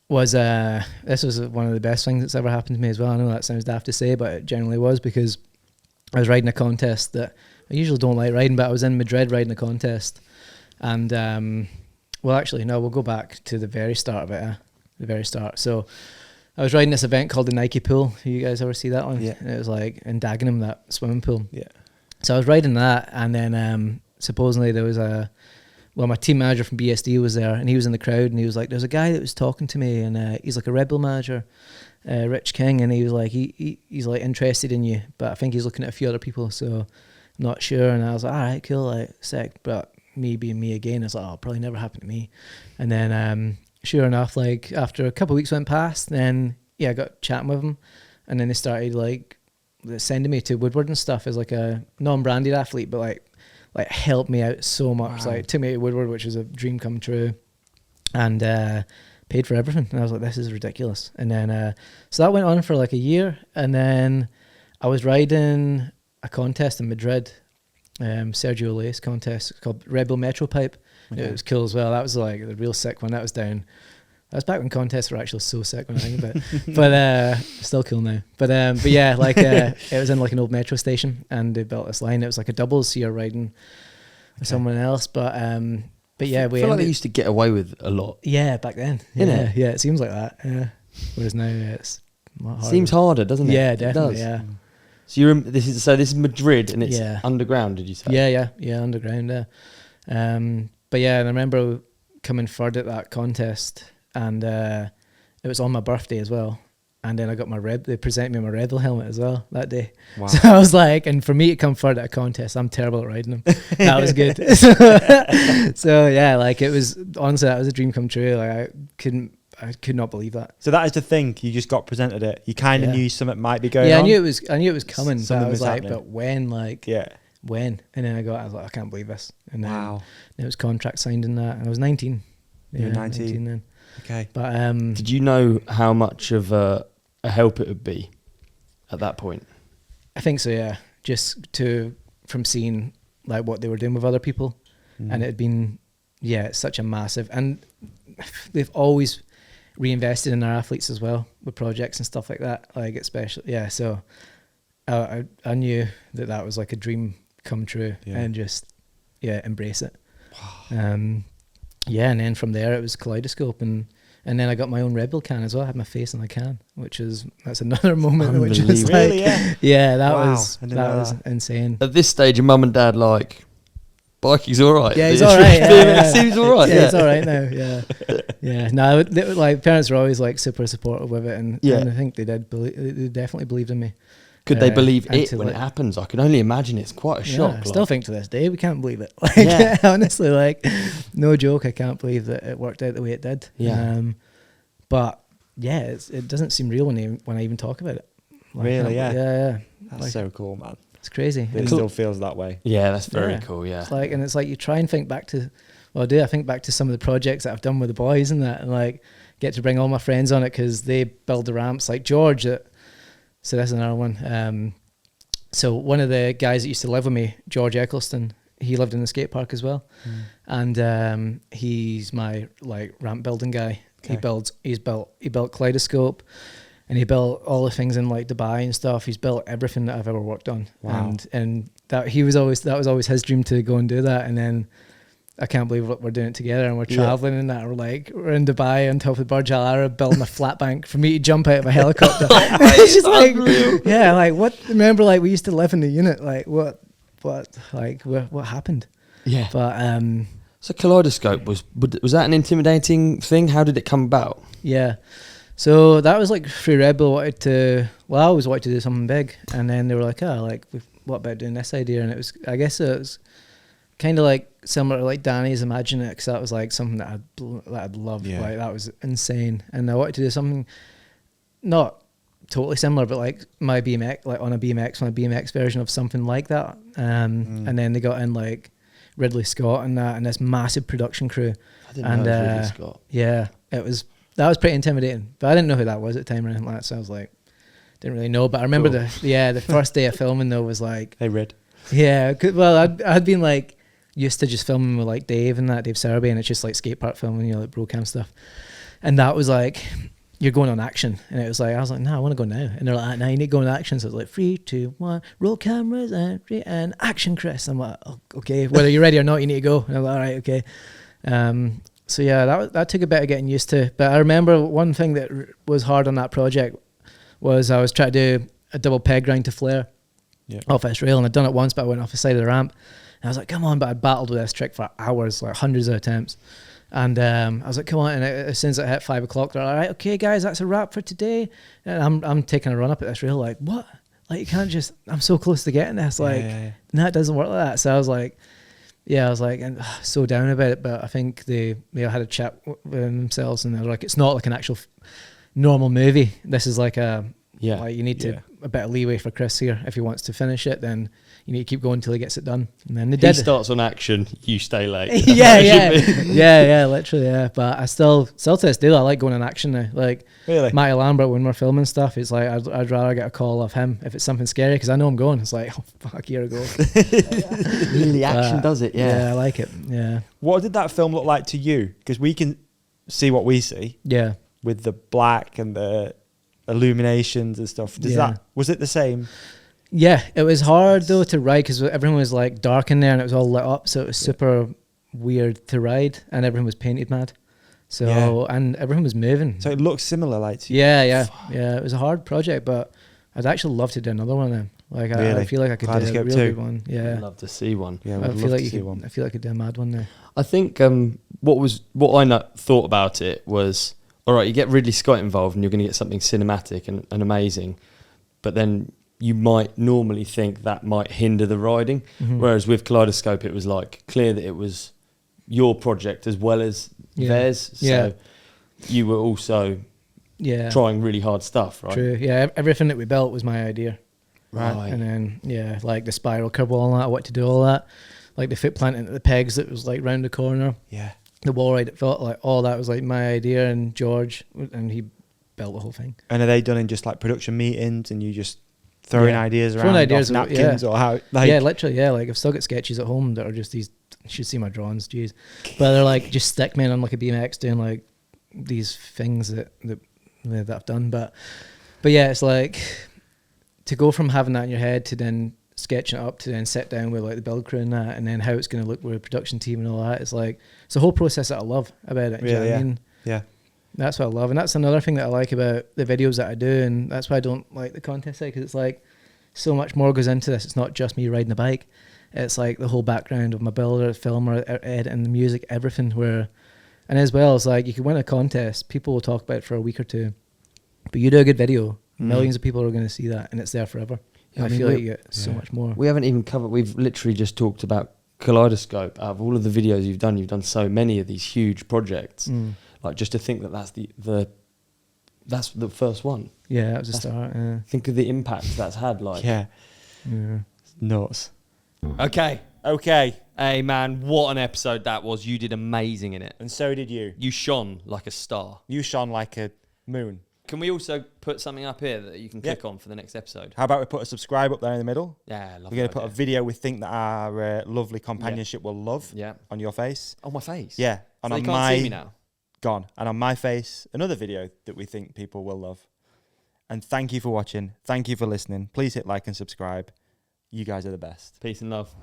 was this was one of the best things that's ever happened to me as well. I know that sounds daft to say, but it generally was, because I was riding a contest that I usually don't like riding, but I was in Madrid riding a contest, and well, actually, no, we'll go back to the very start of it. The very start. So I was riding this event called the Nike Pool. You guys ever see that one? Yeah. And it was like in Dagenham, that swimming pool. Yeah. So I was riding that, and then supposedly there was my team manager from BSD was there, and he was in the crowd, and he was like, there's a guy that was talking to me, and he's like a Red Bull manager, Rich King, and he was like, he's like interested in you, but I think he's looking at a few other people, so I'm not sure. And I was like, all right, cool, like, sick. But me being me again, it's like, oh, it'll probably never happen to me. And then sure enough, like after a couple of weeks went past, then I got chatting with him, and then they started like sending me to Woodward and stuff as like a non-branded athlete, but like helped me out so much. Wow. Like took me to Woodward, which was a dream come true, and paid for everything. And I was like, this is ridiculous. And then so that went on for like a year, and then I was riding a contest in Madrid, Sergio Olay's contest called Red Bull Metro Pipe. Okay. It was cool as well. That was like the real sick one. That was back when contests were actually so sick when I think about it. But still cool now. But yeah, like it was in like an old metro station, and they built this line. It was like a doubles, so you're riding with someone else. But yeah, I feel like they used to get away with a lot. Yeah, back then. Yeah, yeah, it seems like that. Yeah. Whereas now it's harder. Seems harder, doesn't it? Yeah, definitely. It does. Yeah. So this is Madrid, and it's underground. Did you say? Yeah, underground. Yeah. But yeah, and I remember coming third at that contest, and it was on my birthday as well. And then I got they presented me my Red Bull helmet as well that day. Wow. So I was like, and for me to come third at a contest, I'm terrible at riding them. That was good. So yeah, like it was, honestly, that was a dream come true. Like I could not believe that. So that is the thing. You just got presented it. You kind of knew something might be going on. Yeah, I knew it was coming. But I was like, happening. but when? Like, yeah. When? And then I was like, I can't believe this. And then wow. It was contract signed in that, and I was 19. You were 19 then. Okay. But did you know how much of a help it would be at that point? I think so. Yeah, just from seeing like what they were doing with other people, and it had been it's such a massive, and they've always reinvested in their athletes as well with projects and stuff like that. Like especially so I knew that was like a dream come true, and just embrace it. Wow. And then from there it was Kaleidoscope, and then I got my own Red Bull can as well. I had my face on the can, that's another moment which was like, really, that wow. was insane. At this stage, your mum and dad like, biking's all right. Yeah, he's all right. It seems all right. Yeah, it's all right now. Yeah, yeah. No, like parents were always like super supportive with it, and I think they definitely believed in me. Could they believe it when it happens? I can only imagine it's quite a shock. I still think to this day we can't believe it. Like, honestly, like no joke, I can't believe that it worked out the way it did. Yeah. But yeah, it doesn't seem real when I even talk about it. Like, really? Yeah. That's like, so cool, man. It's crazy. It still feels that way. Yeah, that's very cool. Yeah. It's like you try and think back to, I think back to some of the projects that I've done with the boys and that, and like get to bring all my friends on it because they build the ramps. Like George, so that's another one. So one of the guys that used to live with me, George Eccleston, he lived in the skate park as well, and he's my like ramp building guy. Okay. He built Kaleidoscope, and he built all the things in like Dubai and stuff. He's built everything that I've ever worked on. Wow. And that was always his dream to go and do that. And then I can't believe we're doing it together, and we're traveling and that. We're in Dubai on top of the Burj Al Arab building a flat bank for me to jump out of a helicopter. It's just like, like what? Remember, like we used to live in the unit. Like what happened? Yeah. But so Kaleidoscope was that an intimidating thing? How did it come about? Yeah. So that was like through Red Bull I always wanted to do something big, and then they were like, what about doing this idea? And I guess it was kind of like similar to like Danny's Imagine It, because that was like something that I'd love. Yeah. Like that was insane, and I wanted to do something not totally similar, but like my BMX, like on a BMX, my BMX version of something like that. And then they got in like Ridley Scott and that, and this massive production crew. I didn't know it was Ridley Scott. Yeah, that was pretty intimidating, but I didn't know who that was at the time or anything like that, so I was like, didn't really know. But I remember the first day of filming though was like, hey Rid. Yeah, well, I'd been like used to just filming with like Dave Serby, and it's just like skate park filming, like bro cam stuff. And that was like, you're going on action. And it was like, I was like, no, I want to go now. And they're like, no, you need to go on action. So it was like 3, 2, 1, roll cameras and action, Kriss. I'm like, oh, okay, whether you're ready or not, you need to go. And I'm like, all right, okay. So yeah, that took a bit of getting used to. But I remember one thing that was hard on that project was I was trying to do a double peg grind to flare off this rail. And I'd done it once, but I went off the side of the ramp. And I was like, come on. But I battled with this trick for hours, like hundreds of attempts. And I was like, come on. And as soon as it hit 5 o'clock, they're like, all right, okay, guys, that's a wrap for today. And I'm taking a run up at this rail like, what? Like, you can't just, I'm so close to getting this. Like, no, it doesn't work like that. So I was like, and so down about it. But I think they had a chat with themselves and they're like, it's not like an actual normal movie. This is like like you need to a bit of leeway for Kriss here. If he wants to finish it, then you need to keep going till he gets it done. And then they did. He starts on action, you stay late. Literally, yeah. But I still to this day, I like going on action now. Like, really? Matty Lambert, when we're filming stuff, it's like I'd rather get a call off him if it's something scary because I know I'm going. It's like, oh fuck, here I go. Really, action does it. Yeah, I like it. Yeah. What did that film look like to you? Because we can see what we see. Yeah. With the black and the illuminations and stuff. Was it the same? Yeah, it was hard though to ride because everyone was like dark in there and it was all lit up, so it was super weird to ride, and everyone was painted mad. So and everyone was moving. So it looks similar, like to you. Yeah. It was a hard project, but I'd actually love to do another one then. Like I feel like I could do a Kaleidoscope real too. good one. Yeah, I'd love to see one. Yeah, I feel like I could do a mad one there. I think what I thought about it was, all right, you get Ridley Scott involved and you're going to get something cinematic and amazing, but then you might normally think that might hinder the riding. Mm-hmm. Whereas with Kaleidoscope, it was like clear that it was your project as well as theirs. So you were also trying really hard stuff, right? True. Yeah, everything that we built was my idea. Right. And then, like the spiral curve wall and that, what to do all that. Like the foot planting at the pegs that was like round the corner. Yeah. The wall ride, it felt like all that was like my idea, and George, and he built the whole thing. And are they done in just like production meetings and you just throwing ideas around off napkins or how? Like, yeah, literally, yeah. Like I've still got sketches at home that are just these, you should see my drawings, jeez. But they're like just stick men on like a BMX doing like these things that I've done. But yeah, it's like to go from having that in your head to then sketching it up to then sit down with like the build crew and that, and then how it's going to look with a production team and all that. It's like, it's a whole process that I love about it. Do you know what I mean? Yeah. That's what I love. And that's another thing that I like about the videos that I do. And that's why I don't like the contest side, because it's like so much more goes into this. It's not just me riding the bike. It's like the whole background of my builder, filmer, editing, the music, everything. And as well, it's like you can win a contest, people will talk about it for a week or two, but you do a good video, millions of people are going to see that, and it's there forever. Yeah, I feel like you get so much more. We haven't even covered, we've literally just talked about Kaleidoscope. Out of all of the videos you've done so many of these huge projects. Like, just to think that that's the first one. Yeah, that was a start. Yeah. Think of the impact that's had. Like, yeah. It's nuts. Okay. Hey man, what an episode that was. You did amazing in it. And so did you. You shone like a star. You shone like a moon. Can we also put something up here that you can click on for the next episode? How about we put a subscribe up there in the middle? Yeah, I love We're going to put a video we think that our lovely companionship will love on your face. On my face? Yeah. And so on you can't see me now? Gone. And on my face, another video that we think people will love. And thank you for watching. Thank you for listening. Please hit like and subscribe. You guys are the best. Peace and love.